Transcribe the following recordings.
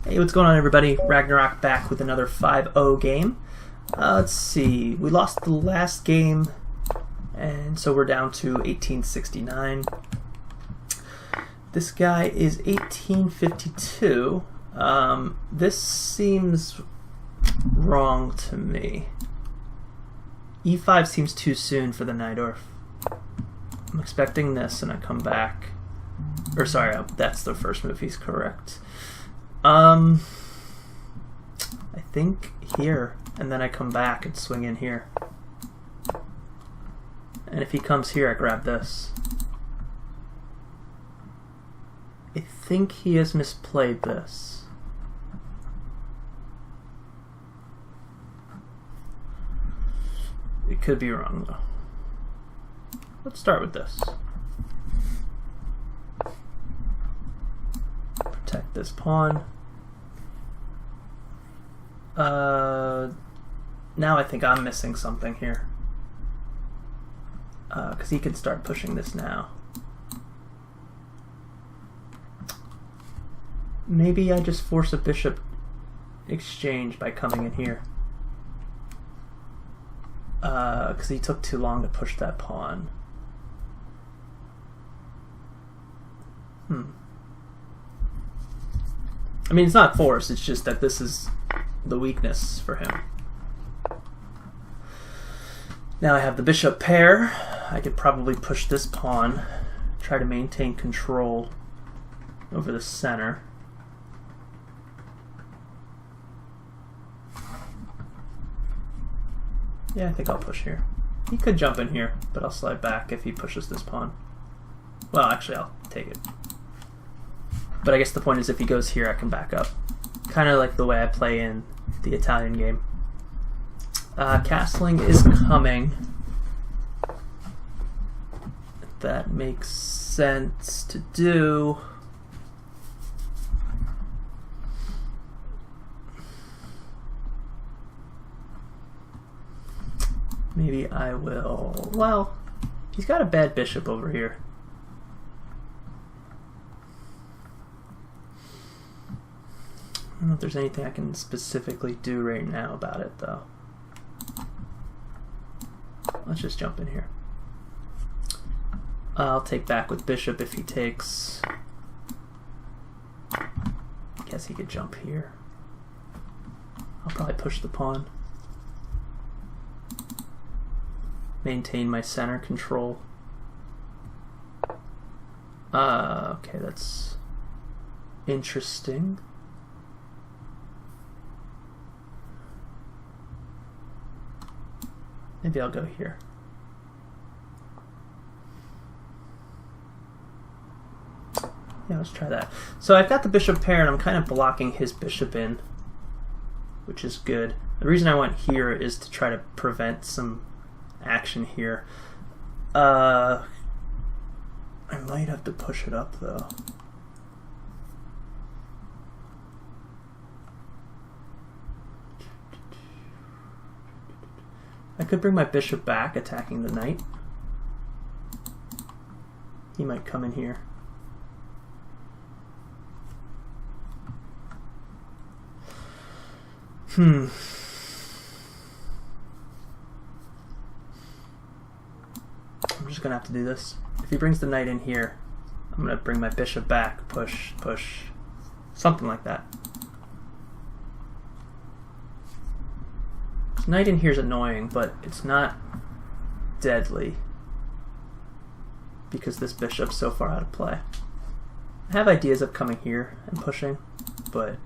Hey, what's going on, everybody? Ragnarok back with another 5-0 game. Let's see, we lost the last game, and so we're down to 1869. This guy is 1852. This seems wrong to me. E5 seems too soon for the Najdorf. I'm expecting this, and I come back. Or sorry, that's the first move. He's correct. I think here, and then I come back and swing in here. And if he comes here, I grab this. I think he has misplayed this. It could be wrong, though. Let's start with this. Protect this pawn. Now I think I'm missing something here. Because he can start pushing this now. Maybe I just force a bishop exchange by coming in here. Because he took too long to push that pawn. I mean, it's not forced, it's just that this is the weakness for him. Now I have the bishop pair. I could probably push this pawn, try to maintain control over the center. Yeah, I think I'll push here. He could jump in here, but I'll slide back if he pushes this pawn. Well, actually, I'll take it. But I guess the point is if he goes here, I can back up. Kind of like the way I play in the Italian game. Castling is coming. That makes sense to do. Maybe I will... Well, he's got a bad bishop over here. I don't know if there's anything I can specifically do right now about it, though. Let's just jump in here. I'll take back with bishop if he takes. Guess he could jump here. I'll probably push the pawn. Maintain my center control. Okay, that's interesting. Maybe I'll go here. Yeah, let's try that. So I've got the bishop pair and I'm kind of blocking his bishop in, which is good. The reason I went here is to try to prevent some action here. I might have to push it up though. I could bring my bishop back, attacking the knight. He might come in here. I'm just gonna have to do this. If he brings the knight in here, I'm gonna bring my bishop back, push, push, something like that. Knight in here is annoying, but it's not deadly because this bishop's so far out of play. I have ideas of coming here and pushing, but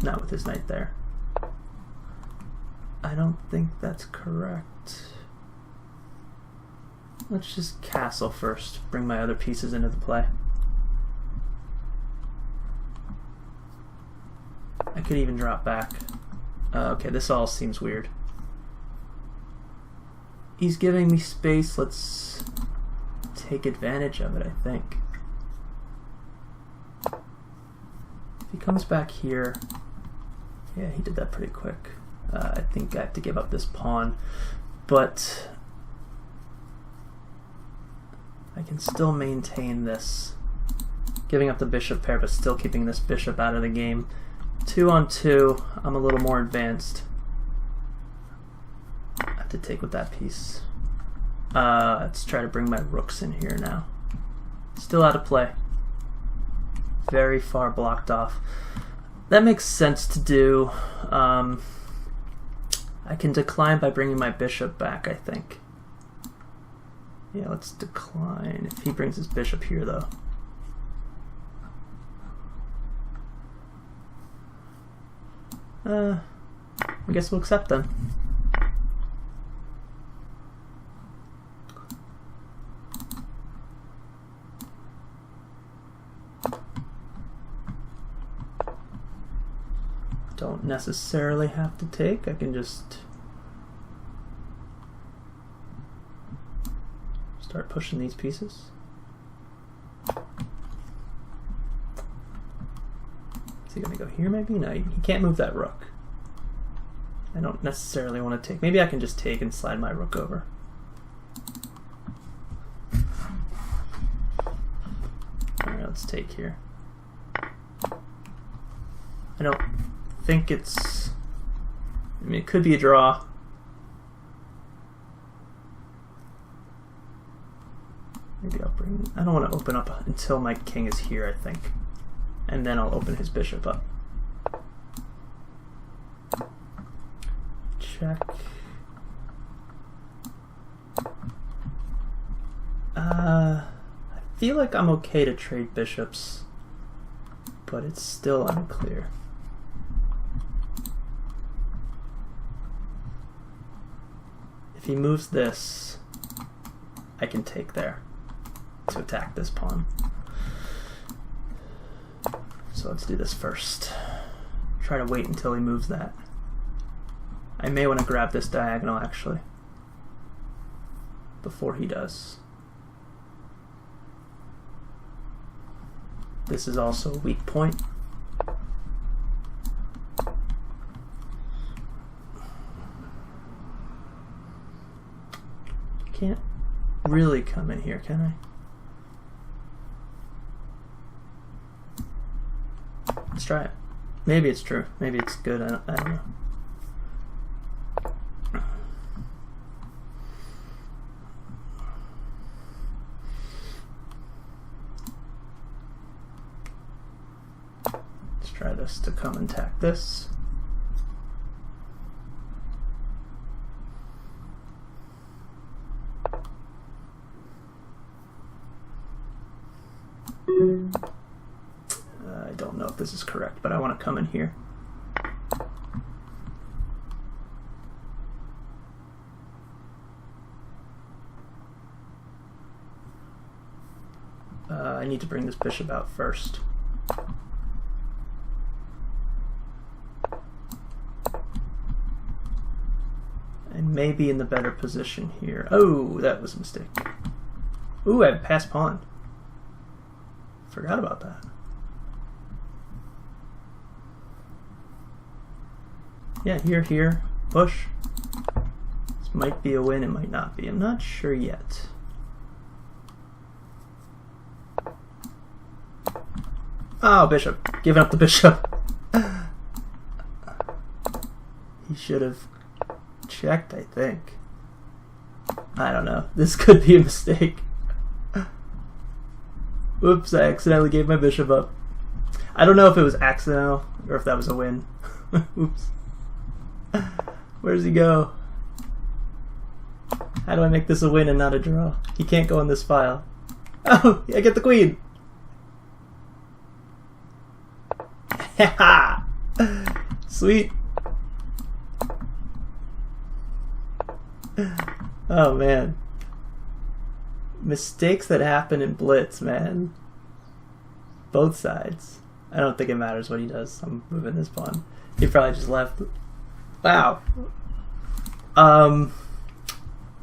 not with his knight there. I don't think that's correct. Let's just castle first, bring my other pieces into the play. I could even drop back. Okay, this all seems weird. He's giving me space. Let's take advantage of it, I think. If he comes back here, yeah, he did that pretty quick. I think I have to give up this pawn, but I can still maintain this, giving up the bishop pair, but still keeping this bishop out of the game. 2 on 2. I'm a little more advanced. I have to take with that piece. Let's try to bring my rooks in here now. Still out of play. Very far blocked off. That makes sense to do. I can decline by bringing my bishop back, I think. Yeah, let's decline if he brings his bishop here, though. I guess we'll accept then. Don't necessarily have to take, I can just start pushing these pieces. Is he gonna go here maybe? No, he can't move that rook. I don't necessarily want to take. Maybe I can just take and slide my rook over. Alright, let's take here. I don't think it's... I mean, it could be a draw. Maybe I'll bring... I don't want to open up until my king is here, I think. And then I'll open his bishop up. Check. I feel like I'm okay to trade bishops, but it's still unclear. If he moves this, I can take there to attack this pawn. So let's do this first. Try to wait until he moves that. I may want to grab this diagonal actually before he does. This is also a weak point. Can't really come in here, can I? Let's try it. Maybe it's true. Maybe it's good. I don't know. Let's try this to come and attack this. I don't know if this is correct, but I want to come in here. I need to bring this bishop out first. I may be in the better position here. Oh, that was a mistake. Ooh, I have passed pawn. Forgot about that. Yeah, here, push. This might be a win, it might not be. I'm not sure yet. Oh, bishop. Giving up the bishop. He should have checked, I think. I don't know. This could be a mistake. Oops, I accidentally gave my bishop up. I don't know if it was accidental or if that was a win. Oops. Where does he go? How do I make this a win and not a draw? He can't go in this file. Oh, I get the queen! Sweet. Oh man. Mistakes that happen in Blitz, man. Both sides. I don't think it matters what he does. I'm moving this pawn. He probably just left. Wow.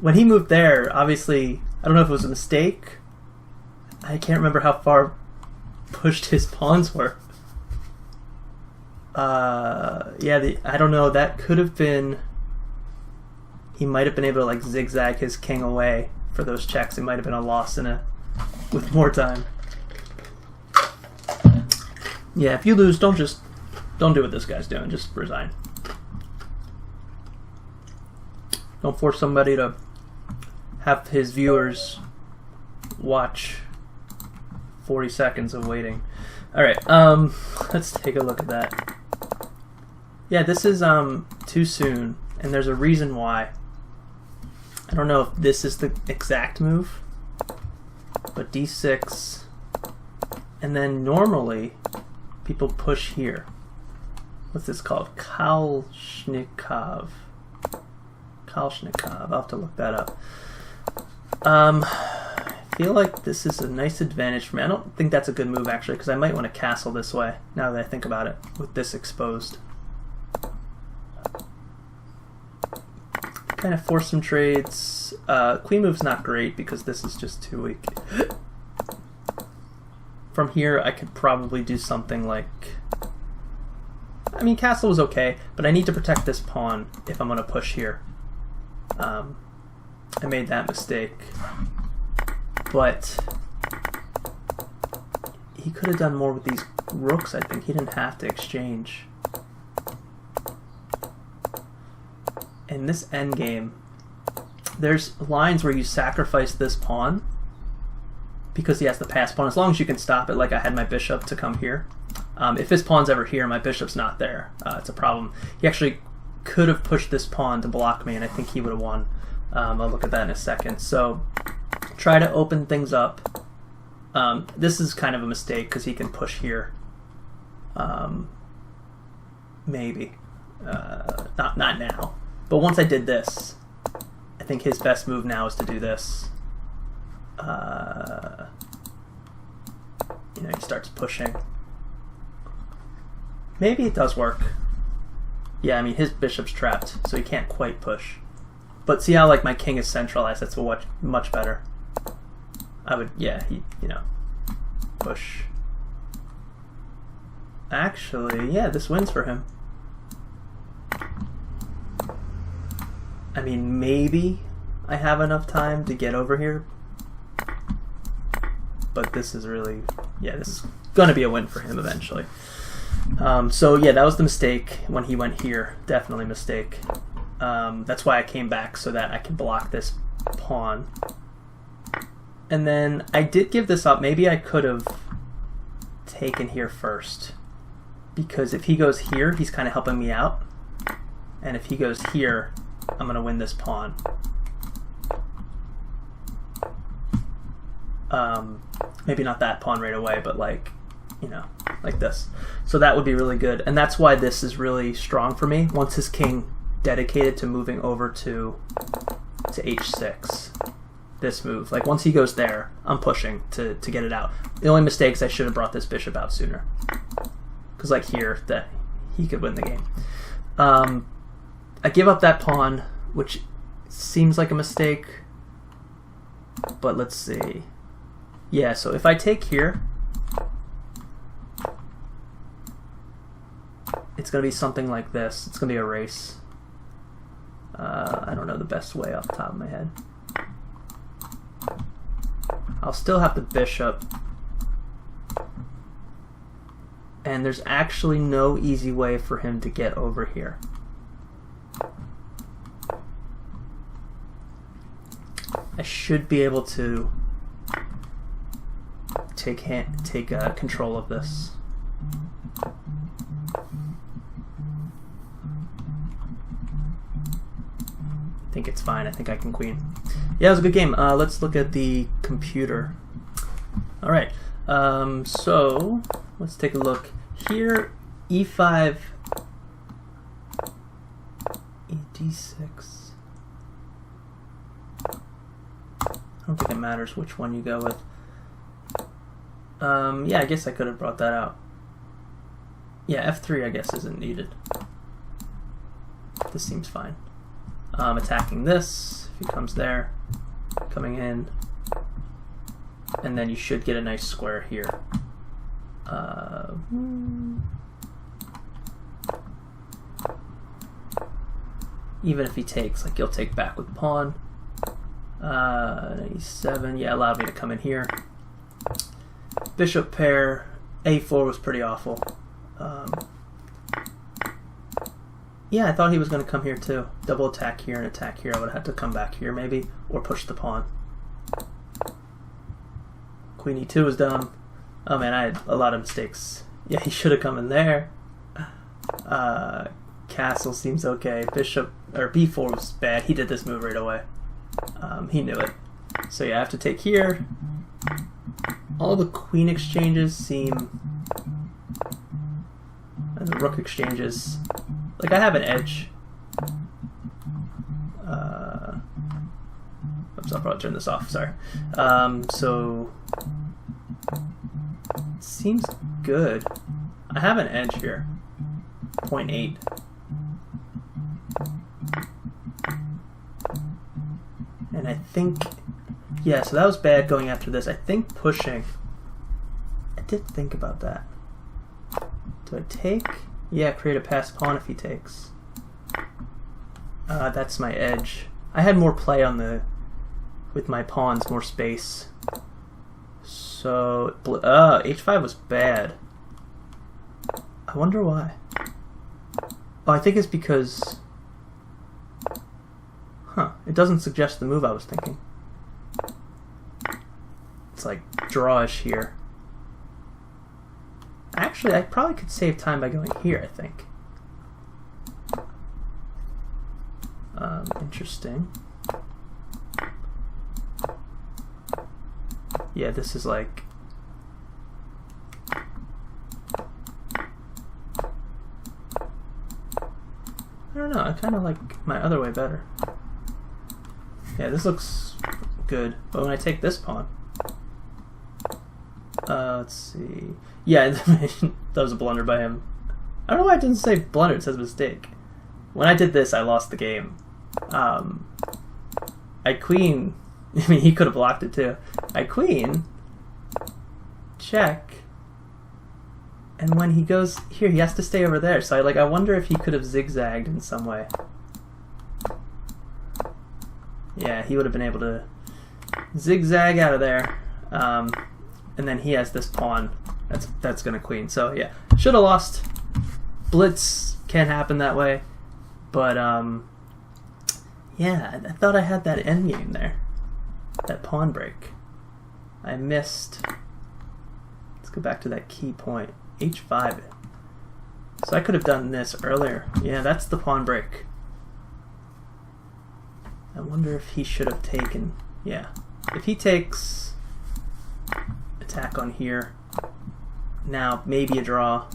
When he moved there, obviously, I don't know if it was a mistake. I can't remember how far pushed his pawns were. Yeah, I don't know. That could have been... He might have been able to like zigzag his king away for those checks. It might have been a loss with more time. Yeah, if you lose, don't just Don't do what this guy's doing. Just resign. Don't force somebody to have his viewers watch 40 seconds of waiting. Alright, let's take a look at that. Yeah, this is too soon, and there's a reason why. I don't know if this is the exact move, but d6, and then normally people push here. What's this called? Kalashnikov. Kalashnikov. I'll have to look that up. I feel like this is a nice advantage for me. I don't think that's a good move actually, because I might want to castle this way now that I think about it with this exposed. Kind of force some trades. Queen move's not great because this is just too weak. From here I could probably do something like, I mean, castle is okay, but I need to protect this pawn if I'm going to push here. I made that mistake, but he could have done more with these rooks. I think he didn't have to exchange. In this endgame, there's lines where you sacrifice this pawn because he has the pass pawn, as long as you can stop it. Like I had my bishop to come here. If his pawn's ever here, my bishop's not there. It's a problem. He actually could have pushed this pawn to block me, and I think he would have won. I'll look at that in a second. So try to open things up. This is kind of a mistake because he can push here. Maybe. Not now. But once I did this, I think his best move now is to do this. You know, he starts pushing. Maybe it does work. Yeah, I mean, his bishop's trapped, so he can't quite push. But see how, like, my king is centralized? That's much better. I would, yeah, you know, push. Actually, yeah, this wins for him. I mean, maybe I have enough time to get over here. But this is really, yeah, this is going to be a win for him eventually. So yeah, that was the mistake when he went here. Definitely a mistake. That's why I came back, so that I can block this pawn. And then I did give this up. Maybe I could have taken here first, because if he goes here, he's kind of helping me out. And if he goes here, I'm going to win this pawn. Maybe not that pawn right away, but like, you know, like this. So that would be really good. And that's why this is really strong for me. Once his king dedicated to moving over to h6, this move. Like once he goes there, I'm pushing to get it out. The only mistake is I should have brought this bishop out sooner. Because like here, that he could win the game. I give up that pawn, which seems like a mistake. But let's see. Yeah, so if I take here, it's going to be something like this. It's going to be a race. I don't know the best way off the top of my head. I'll still have the bishop. And there's actually no easy way for him to get over here. I should be able to take control of this. I think it's fine. I think I can queen. Yeah, it was a good game. Let's look at the computer. All right. So let's take a look here. E5, d6. I don't think it matters which one you go with. Yeah, I guess I could have brought that out. Yeah, f3 I guess isn't needed. This seems fine. Attacking this, if he comes there, coming in, and then you should get a nice square here. Even if he takes, like, you'll take back with the pawn. E7, yeah, allowed me to come in here. Bishop pair, A4 was pretty awful. Yeah, I thought he was going to come here too. Double attack here and attack here. I would have had to come back here maybe, or push the pawn. Queen e2 was dumb. Oh man, I had a lot of mistakes. Yeah, he should have come in there. Castle seems okay. Bishop, or b4 was bad. He did this move right away. He knew it. So yeah, I have to take here. All the queen exchanges seem... and the rook exchanges... like, I have an edge. Oops, I'll probably turn this off, sorry. So... it seems good. I have an edge here. 0.8. And I think... yeah, so that was bad going after this. I think pushing... I did think about that. Do I take? Yeah, create a passed pawn if he takes. That's my edge. I had more play on the... with my pawns, more space. So... h5 was bad. I wonder why. Oh, I think it's because... huh, it doesn't suggest the move I was thinking. It's like drawish here. Actually, I probably could save time by going here, I think. Interesting. Yeah, this is like... I don't know, I kind of like my other way better. Yeah, this looks good, but when I take this pawn... let's see... yeah, that was a blunder by him. I don't know why it didn't say blunder, it says mistake. When I did this, I lost the game. I queen... I mean, he could have blocked it too. I queen... check... and when he goes here, he has to stay over there. So I wonder if he could have zigzagged in some way. Yeah, he would have been able to zigzag out of there. And then he has this pawn. That's gonna queen. So yeah, should have lost. Blitz can't happen that way. But yeah, I thought I had that endgame there. That pawn break. I missed. Let's go back to that key point. h5. So I could have done this earlier. Yeah, that's the pawn break. I wonder if he should have taken... yeah. If he takes... attack on here. Now, maybe a draw.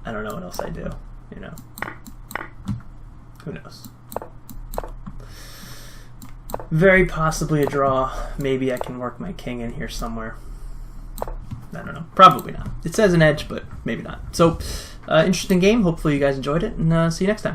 I don't know what else I do, you know. Who knows? Very possibly a draw. Maybe I can work my king in here somewhere. I don't know. Probably not. It says an edge, but maybe not. So, interesting game. Hopefully you guys enjoyed it, and see you next time.